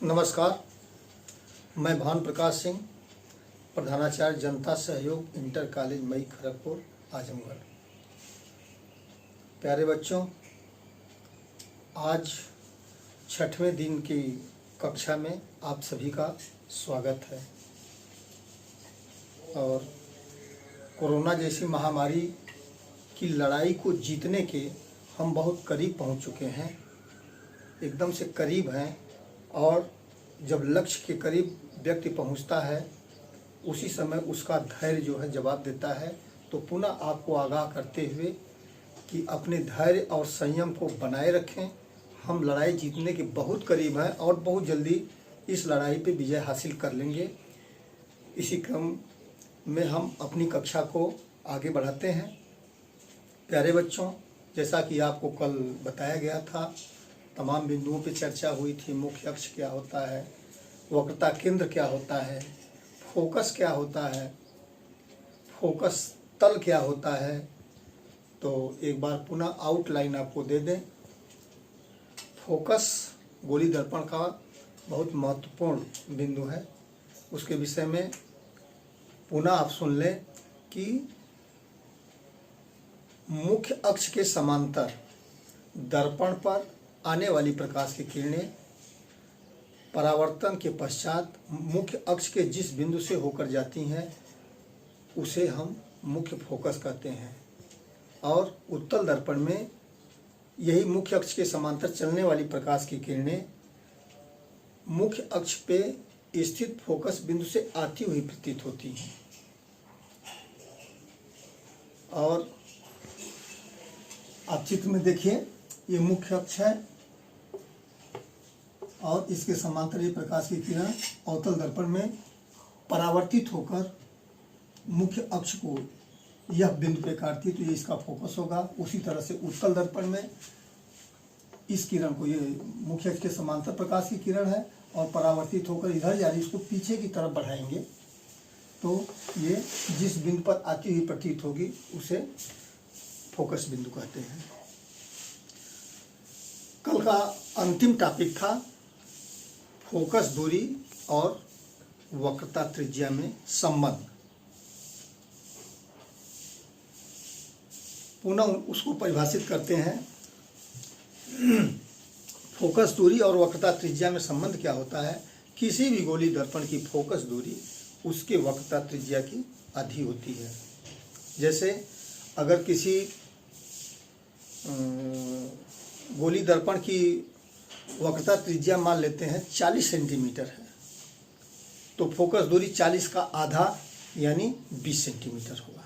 नमस्कार, मैं भानु प्रकाश सिंह, प्रधानाचार्य जनता सहयोग इंटर कॉलेज मई खड़गपुर आजमगढ़। प्यारे बच्चों, आज 6वें दिन की कक्षा में आप सभी का स्वागत है। और कोरोना जैसी महामारी की लड़ाई को जीतने के हम बहुत करीब पहुंच चुके हैं, एकदम से करीब हैं। और जब लक्ष्य के करीब व्यक्ति पहुंचता है उसी समय उसका धैर्य जो है जवाब देता है। तो पुनः आपको आगाह करते हुए कि अपने धैर्य और संयम को बनाए रखें। हम लड़ाई जीतने के बहुत करीब हैं और बहुत जल्दी इस लड़ाई पे विजय हासिल कर लेंगे। इसी क्रम में हम अपनी कक्षा को आगे बढ़ाते हैं। प्यारे बच्चों, जैसा कि आपको कल बताया गया था, तमाम बिंदुओं पे चर्चा हुई थी। मुख्य अक्ष क्या होता है, वक्रता केंद्र क्या होता है, फोकस क्या होता है, फोकस तल क्या होता है। तो एक बार पुनः आउटलाइन आपको दे दें। फोकस गोली दर्पण का बहुत महत्वपूर्ण बिंदु है। उसके विषय में पुनः आप सुन लें कि मुख्य अक्ष के समांतर दर्पण पर आने वाली प्रकाश की किरणें परावर्तन के पश्चात मुख्य अक्ष के जिस बिंदु से होकर जाती हैं उसे हम मुख्य फोकस कहते हैं। और उत्तल दर्पण में यही मुख्य अक्ष के समांतर चलने वाली प्रकाश की किरणें मुख्य अक्ष पे स्थित फोकस बिंदु से आती हुई प्रतीत होती हैं। और आप चित्र में देखिए, ये मुख्य अक्ष है और इसके समांतर ये प्रकाश की किरण अवतल दर्पण में परावर्तित होकर मुख्य अक्ष को यह बिंदु पे काटती है, तो ये इसका फोकस होगा। उसी तरह से उत्तल दर्पण में इस किरण को, ये मुख्य अक्ष के समांतर प्रकाश की किरण है और परावर्तित होकर इधर जा रही, इसको पीछे की तरफ बढ़ाएंगे तो ये जिस बिंदु पर आती हुई प्रतीत होगी उसे फोकस बिंदु कहते हैं। कल का अंतिम टॉपिक था फोकस दूरी और वक्रता त्रिज्या में संबंध। पुनः उसको परिभाषित करते हैं। फोकस दूरी और वक्रता त्रिज्या में संबंध क्या होता है? किसी भी गोली दर्पण की फोकस दूरी उसके वक्रता त्रिज्या की आधी होती है। जैसे अगर किसी गोली दर्पण की वक्रता त्रिज्या मान लेते हैं 40 सेंटीमीटर है, तो फोकस दूरी 40 का आधा यानी 20 सेंटीमीटर होगा।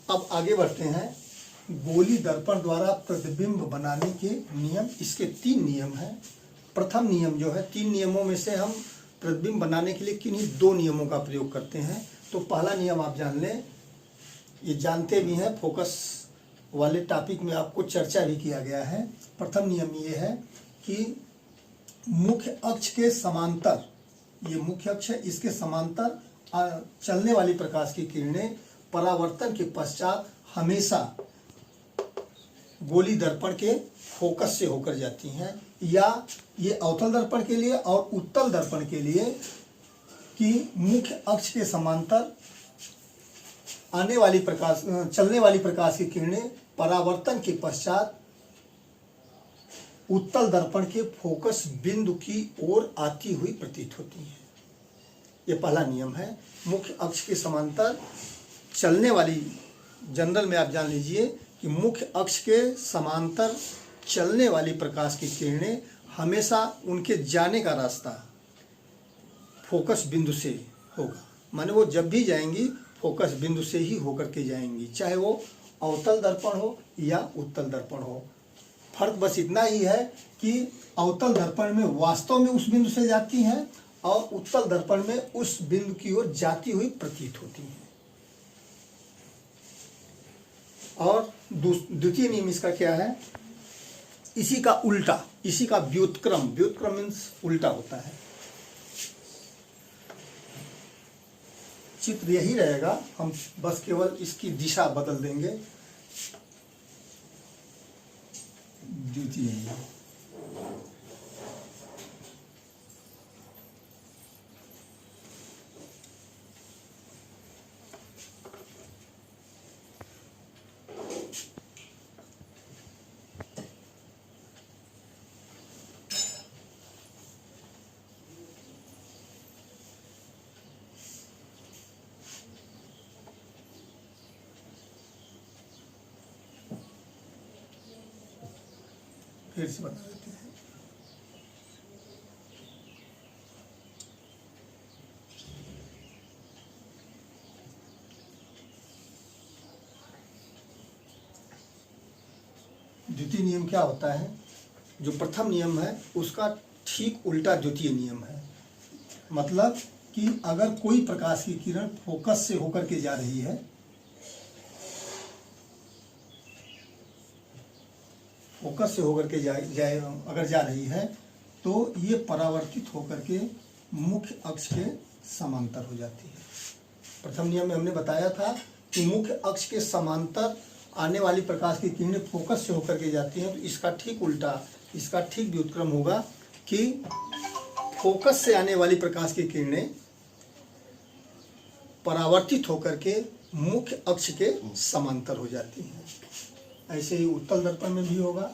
अब आगे बढ़ते हैं। गोली दर्पण द्वारा प्रतिबिंब बनाने के नियम, इसके 3 नियम हैं। प्रथम नियम जो है, 3 नियमों में से हम प्रतिबिंब बनाने के लिए किन्हीं 2 नियमों का प्रयोग करते हैं। तो पहला नियम आप जान लें, ये जानते भी हैं, फोकस वाले टॉपिक में आपको चर्चा भी किया गया है। प्रथम नियम ये है कि मुख्य अक्ष के समांतर, ये मुख्य अक्ष है, इसके समांतर चलने वाली प्रकाश की किरणें परावर्तन के पश्चात हमेशा गोली दर्पण के फोकस से होकर जाती हैं। या ये अवतल दर्पण के लिए और उत्तल दर्पण के लिए कि मुख्य अक्ष के समांतर आने वाली प्रकाश, चलने वाली प्रकाश की किरणें परावर्तन के पश्चात उत्तल दर्पण के फोकस बिंदु की ओर आती हुई प्रतीत होती हैं। ये पहला नियम है। मुख्य अक्ष के समांतर चलने वाली, जनरल में आप जान लीजिए कि मुख्य अक्ष के समांतर चलने वाली प्रकाश की किरणें हमेशा उनके जाने का रास्ता फोकस बिंदु से होगा। माने वो जब भी जाएंगी फोकस बिंदु से ही होकर के जाएंगी, चाहे वो अवतल दर्पण हो या उत्तल दर्पण हो। फर्क बस इतना ही है कि अवतल दर्पण में वास्तव में उस बिंदु से जाती हैं और उत्तल दर्पण में उस बिंदु की ओर जाती हुई प्रतीत होती हैं। और द्वितीय नियम इसका क्या है? इसी का उल्टा, इसी का व्युत्क्रम, व्युत्क्रम मीन्स उल्टा होता है। चित्र यही रहेगा, हम बस केवल इसकी दिशा बदल देंगे। द्वितीय फिर से बता देते हैं। द्वितीय नियम क्या होता है? जो प्रथम नियम है उसका ठीक उल्टा द्वितीय नियम है। मतलब कि अगर कोई प्रकाश की किरण फोकस से होकर के जा रही है, फोकस से होकर के अगर जा रही है तो ये परावर्तित होकर के मुख्य अक्ष के समांतर हो जाती है। प्रथम नियम में हमने बताया था कि मुख्य अक्ष के समांतर आने वाली प्रकाश की किरणें फोकस से होकर के जाती हैं, तो इसका ठीक उल्टा, इसका ठीक व्युत्क्रम होगा कि फोकस से आने वाली प्रकाश की किरणें परावर्तित होकर के मुख्य अक्ष के समांतर हो जाती हैं। ऐसे ही उत्तल दर्पण में भी होगा।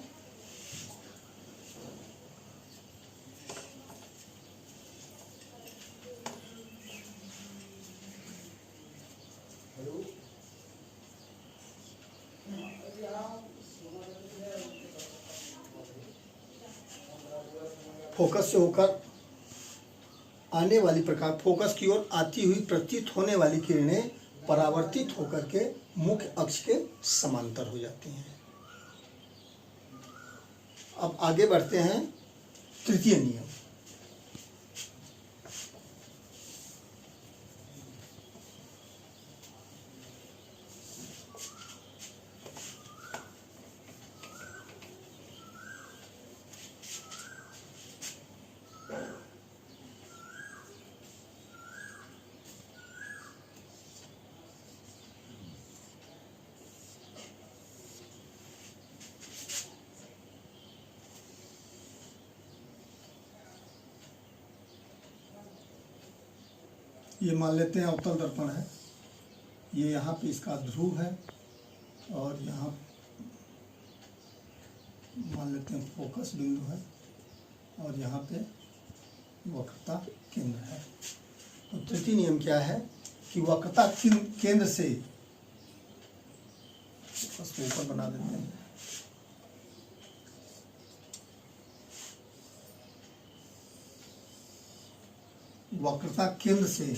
फोकस से होकर आने वाली प्रकाश, फोकस की ओर आती हुई प्रतीत होने वाली किरणें परावर्तित होकर के मुख्य अक्ष के समांतर हो जाती हैं। अब आगे बढ़ते हैं तृतीय नियम। ये मान लेते हैं अवतल दर्पण है, ये यहाँ पे इसका ध्रुव है और यहाँ मान लेते हैं फोकस बिंदु है और यहाँ पे वक्रता केंद्र है। तो तृतीय नियम क्या है कि वक्रता केंद्र से, फोकस को ऊपर बना देते हैं, वक्रता केंद्र से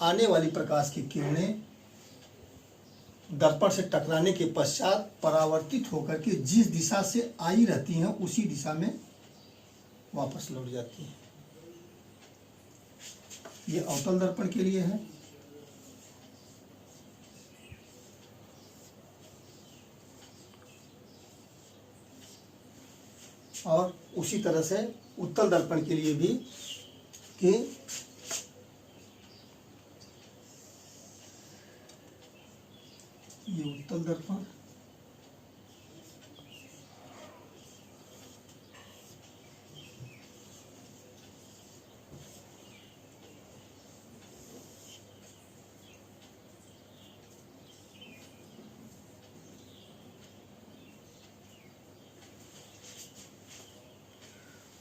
आने वाली प्रकाश की किरणें दर्पण से टकराने के पश्चात परावर्तित होकर के जिस दिशा से आई रहती हैं उसी दिशा में वापस लौट जाती हैं। ये अवतल दर्पण के लिए है। और उसी तरह से उत्तल दर्पण के लिए भी कि ये उत्तल दर्पण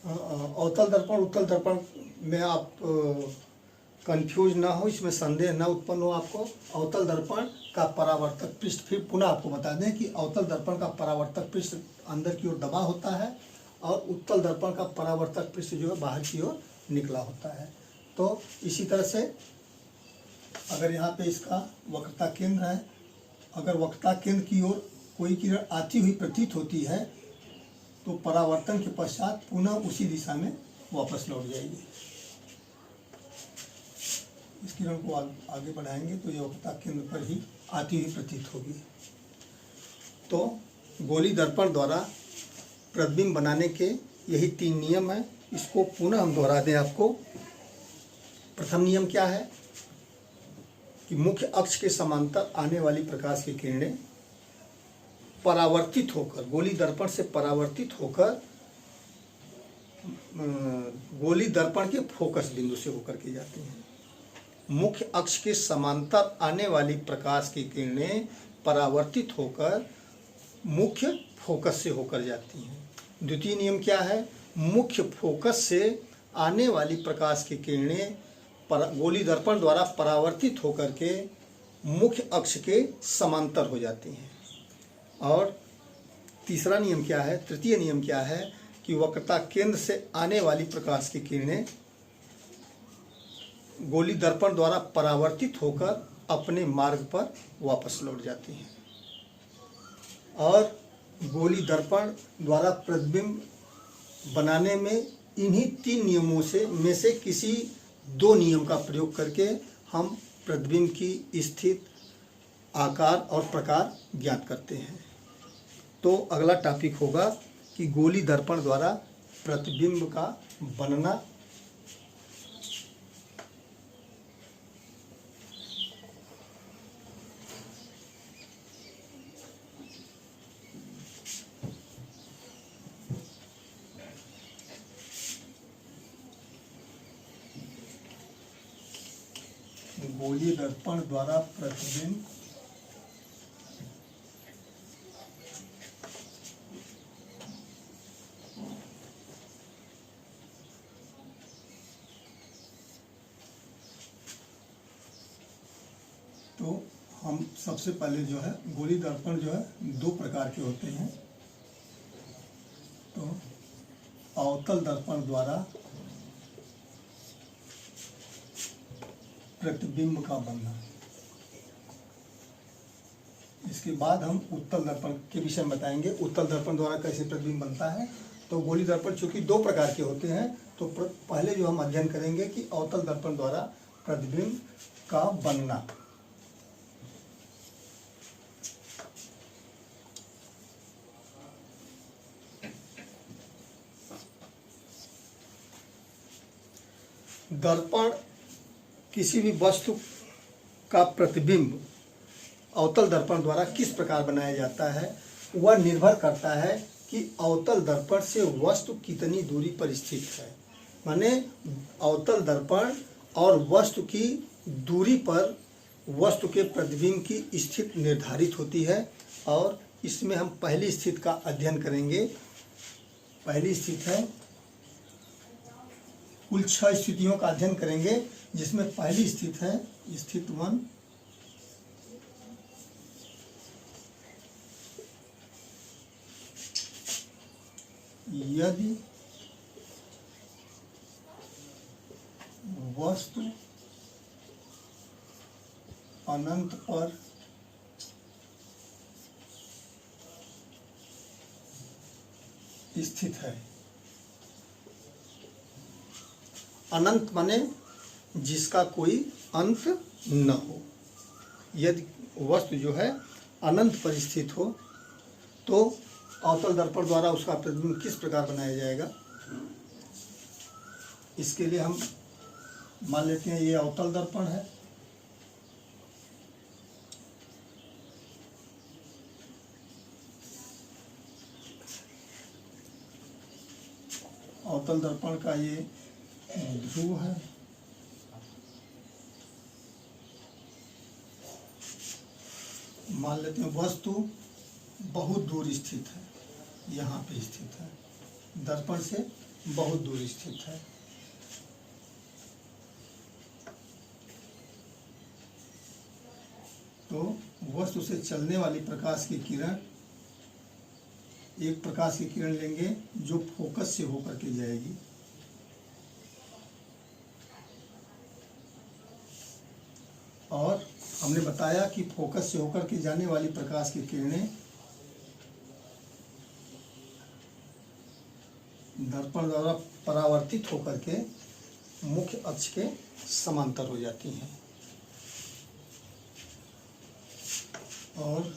अवतल दर्पण उत्तल दर्पण में आप कंफ्यूज ना हो, इसमें संदेह ना उत्पन्न हो आपको। अवतल दर्पण का परावर्तक पृष्ठ, फिर पुनः आपको बता दें कि अवतल दर्पण का परावर्तक पृष्ठ अंदर की ओर दबा होता है और उत्तल दर्पण का परावर्तक पृष्ठ जो है बाहर की ओर निकला होता है। तो इसी तरह से अगर यहाँ पे इसका वक्रता केंद्र है, अगर वक्रता केंद्र की ओर कोई किरण आती हुई प्रतीत होती है तो परावर्तन के पश्चात पुनः उसी दिशा में वापस लौट जाएगी। इस किरण को आगे बढ़ाएंगे तो ये वक्रता केंद्र पर ही आती हुई प्रतीत होगी। तो गोली दर्पण द्वारा प्रतिबिंब बनाने के यही 3 नियम हैं। इसको पुनः हम दोहरा दें आपको। प्रथम नियम क्या है कि मुख्य अक्ष के समांतर आने वाली प्रकाश की किरणें परावर्तित होकर, गोली दर्पण से परावर्तित होकर गोली दर्पण के फोकस बिंदु से होकर के जाती हैं। मुख्य अक्ष के समांतर आने वाली प्रकाश की किरणें परावर्तित होकर मुख्य फोकस से होकर जाती हैं। द्वितीय नियम क्या है? मुख्य फोकस से आने वाली प्रकाश की किरणें गोली दर्पण द्वारा परावर्तित होकर के मुख्य अक्ष के समांतर हो जाती हैं। और तीसरा नियम क्या है, तृतीय नियम क्या है कि वक्रता केंद्र से आने वाली प्रकाश की किरणें गोली दर्पण द्वारा परावर्तित होकर अपने मार्ग पर वापस लौट जाती हैं। और गोली दर्पण द्वारा प्रतिबिंब बनाने में इन्हीं 3 नियमों में से किसी 2 नियम का प्रयोग करके हम प्रतिबिंब की स्थिति, आकार और प्रकार ज्ञात करते हैं। तो अगला टॉपिक होगा कि गोली दर्पण द्वारा प्रतिबिंब का बनना। गोली दर्पण द्वारा प्रतिबिंब तो हम सबसे पहले जो है गोली दर्पण जो है 2 प्रकार के होते हैं। तो अवतल दर्पण द्वारा प्रतिबिंब का बनना। इसके बाद हम उत्तल दर्पण के विषय में बताएंगे, उत्तल दर्पण द्वारा कैसे प्रतिबिंब बनता है। तो गोली दर्पण चूंकि 2 प्रकार के होते हैं, तो पहले जो हम अध्ययन करेंगे कि अवतल दर्पण द्वारा प्रतिबिंब का बनना। दर्पण किसी भी वस्तु का प्रतिबिंब अवतल दर्पण द्वारा किस प्रकार बनाया जाता है, वह निर्भर करता है कि अवतल दर्पण से वस्तु कितनी दूरी पर स्थित है। माने अवतल दर्पण और वस्तु की दूरी पर वस्तु के प्रतिबिंब की स्थिति निर्धारित होती है। और इसमें हम पहली स्थिति का अध्ययन करेंगे। पहली स्थिति है, कुल 6 स्थितियों का अध्ययन करेंगे, जिसमें पहली स्थिति है स्थिति 1। यदि वस्तु अनंत पर स्थित है। अनंत माने जिसका कोई अंत न हो। यदि वस्तु जो है अनंत पर स्थित हो तो अवतल दर्पण द्वारा उसका प्रतिबिंब किस प्रकार बनाया जाएगा। इसके लिए हम मान लेते हैं ये अवतल दर्पण है। अवतल दर्पण का ये ध्रुव है। मान लेते हैं वस्तु बहुत दूर स्थित है, यहाँ पे स्थित है, दर्पण से बहुत दूर स्थित है। तो वस्तु से चलने वाली प्रकाश की किरण, एक प्रकाश की किरण लेंगे जो फोकस से होकर के जाएगी, और हमने बताया कि फोकस से होकर के जाने वाली प्रकाश की किरणें दर्पण द्वारा परावर्तित होकर के मुख्य अक्ष के समांतर हो जाती हैं। और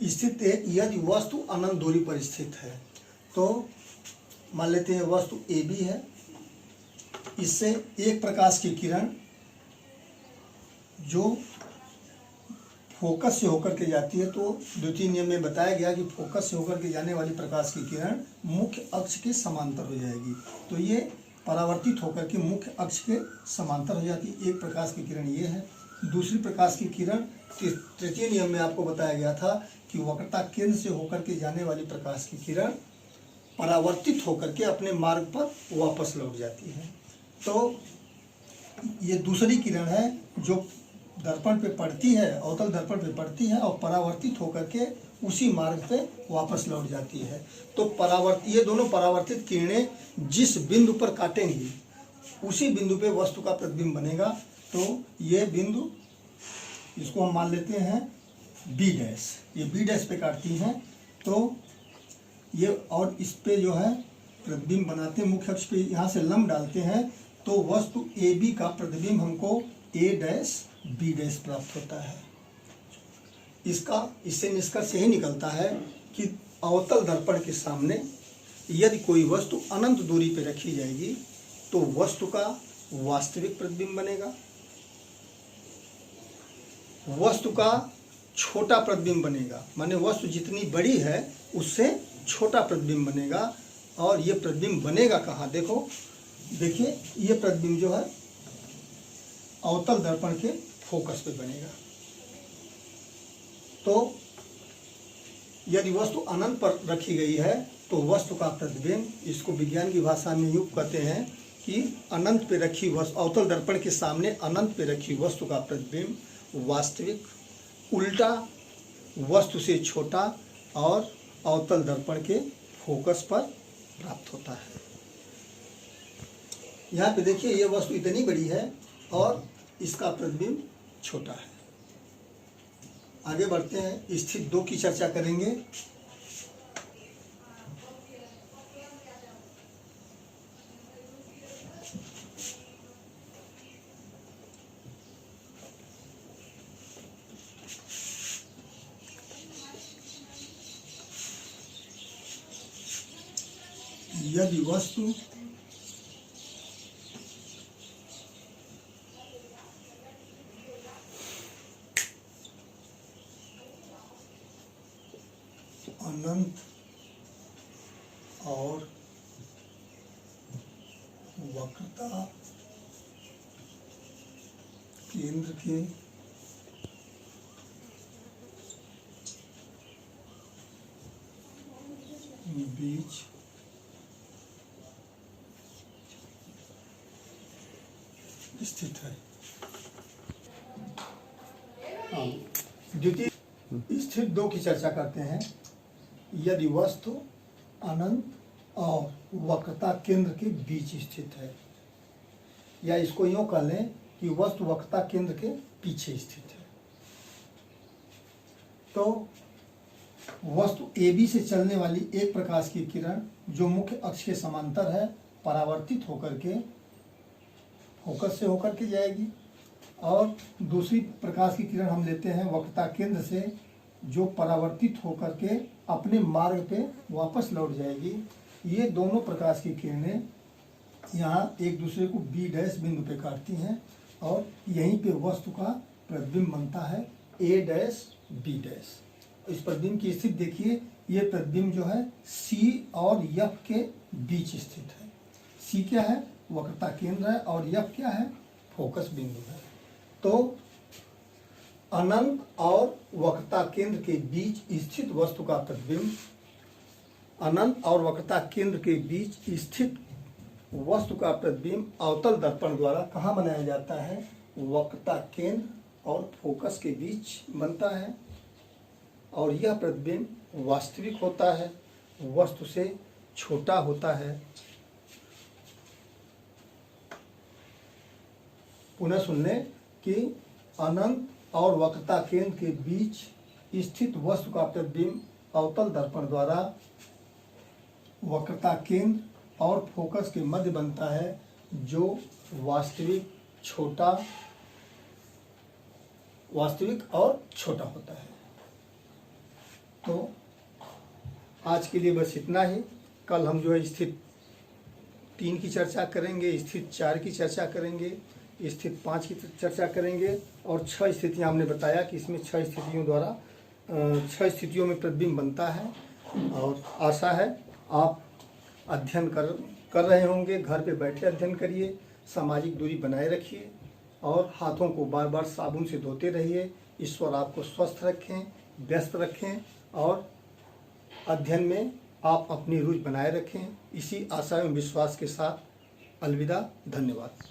स्थित है। यदि वस्तु अनंत दूरी पर स्थित है तो मान लेते हैं वस्तु ए बी है, इससे एक प्रकाश की किरण जो फोकस से होकर के जाती है, तो द्वितीय नियम में बताया गया कि फोकस से होकर के जाने वाली प्रकाश की किरण मुख्य अक्ष के समांतर हो जाएगी, तो ये परावर्तित होकर के मुख्य अक्ष के समांतर हो जाती है। एक प्रकाश की किरण ये है। दूसरी प्रकाश की किरण तृतीय नियम में आपको बताया गया था कि वक्रता केंद्र से होकर के जाने वाली प्रकाश की किरण परावर्तित होकर के अपने मार्ग पर वापस लौट जाती है। तो ये दूसरी किरण है जो दर्पण पे पड़ती है, अवतल दर्पण पे पड़ती है और परावर्तित होकर के उसी मार्ग पे वापस लौट जाती है। तो ये दोनों परावर्तित किरणें जिस बिंदु पर काटेंगी उसी बिंदु पे वस्तु का प्रतिबिंब बनेगा। तो ये बिंदु, इसको हम मान लेते हैं बी डैश, ये बी डैश पे काटती हैं, तो ये और इस पे जो है प्रतिबिंब बनाते हैं, मुख्य अक्ष पे यहाँ से लंब डालते हैं, तो वस्तु ए बी का प्रतिबिंब हमको ए डैश बी डैश प्राप्त होता है। इससे निष्कर्ष यही निकलता है कि अवतल दर्पण के सामने यदि कोई वस्तु अनंत दूरी पर रखी जाएगी तो वस्तु का वास्तविक प्रतिबिंब बनेगा, वस्तु का छोटा प्रतिबिंब बनेगा, माने वस्तु जितनी बड़ी है उससे छोटा प्रतिबिंब बनेगा। और ये प्रतिबिंब बनेगा कहाँ, देखिए ये प्रतिबिंब जो है अवतल दर्पण के फोकस पे बनेगा। तो यदि वस्तु अनंत पर रखी गई है तो वस्तु का प्रतिबिंब, इसको विज्ञान की भाषा में यूँ कहते हैं कि अनंत पे रखी वस्तु, अवतल दर्पण के सामने अनंत पे रखी वस्तु का प्रतिबिंब वास्तविक उल्टा वस्तु से छोटा और अवतल दर्पण के फोकस पर प्राप्त होता है। यहाँ पे देखिए ये वस्तु इतनी बड़ी है और इसका प्रतिबिंब छोटा है। आगे बढ़ते हैं, स्थिति 2 की चर्चा करेंगे। यदि वस्तु अनंत और वक्रता केंद्र के बीच स्थित है। द्वितीय स्थिति 2 की चर्चा करते हैं। यदि वस्तु अनंत और वक्रता केंद्र के बीच स्थित है, या इसको यूँ कह लें कि वस्तु वक्रता केंद्र के पीछे स्थित है, तो वस्तु ए बी से चलने वाली एक प्रकाश की किरण जो मुख्य अक्ष के समांतर है परावर्तित होकर के फोकस से होकर के जाएगी, और दूसरी प्रकाश की किरण हम लेते हैं वक्रता केंद्र से जो परावर्तित होकर के अपने मार्ग पे वापस लौट जाएगी। ये दोनों प्रकाश की किरणें यहाँ एक दूसरे को बी डैश बिंदु पे काटती हैं और यहीं पे वस्तु का प्रतिबिंब बनता है ए डैश बी डैश। इस प्रतिबिंब की स्थिति देखिए, ये प्रतिबिंब जो है सी और एफ के बीच स्थित है। सी क्या है, वक्रता केंद्र है, और एफ क्या है, फोकस बिंदु है। तो अनंत और वक्रता केंद्र के बीच स्थित वस्तु का प्रतिबिंब, अनंत और वक्रता केंद्र के बीच स्थित वस्तु का प्रतिबिंब अवतल दर्पण द्वारा कहाँ बनाया जाता है, वक्रता केंद्र और फोकस के बीच बनता है, और यह प्रतिबिंब वास्तविक होता है, वस्तु से छोटा होता है। पुनः सुन लें कि अनंत और वक्रता केंद्र के बीच स्थित वस्तु का प्रतिबिंब अवतल दर्पण द्वारा वक्रता केंद्र और फोकस के मध्य बनता है, जो वास्तविक और छोटा होता है। तो आज के लिए बस इतना ही। कल हम जो है स्थिति 3 की चर्चा करेंगे, स्थिति 4 की चर्चा करेंगे, स्थिति 5 की चर्चा करेंगे और 6 स्थितियाँ हमने बताया कि इसमें 6 स्थितियों द्वारा 6 स्थितियों में प्रतिबिंब बनता है। और आशा है आप अध्ययन कर रहे होंगे। घर पे बैठे अध्ययन करिए, सामाजिक दूरी बनाए रखिए और हाथों को बार बार साबुन से धोते रहिए। ईश्वर आपको स्वस्थ रखें, व्यस्त रखें और अध्ययन में आप अपनी रुचि बनाए रखें। इसी आशा एवं विश्वास के साथ अलविदा। धन्यवाद।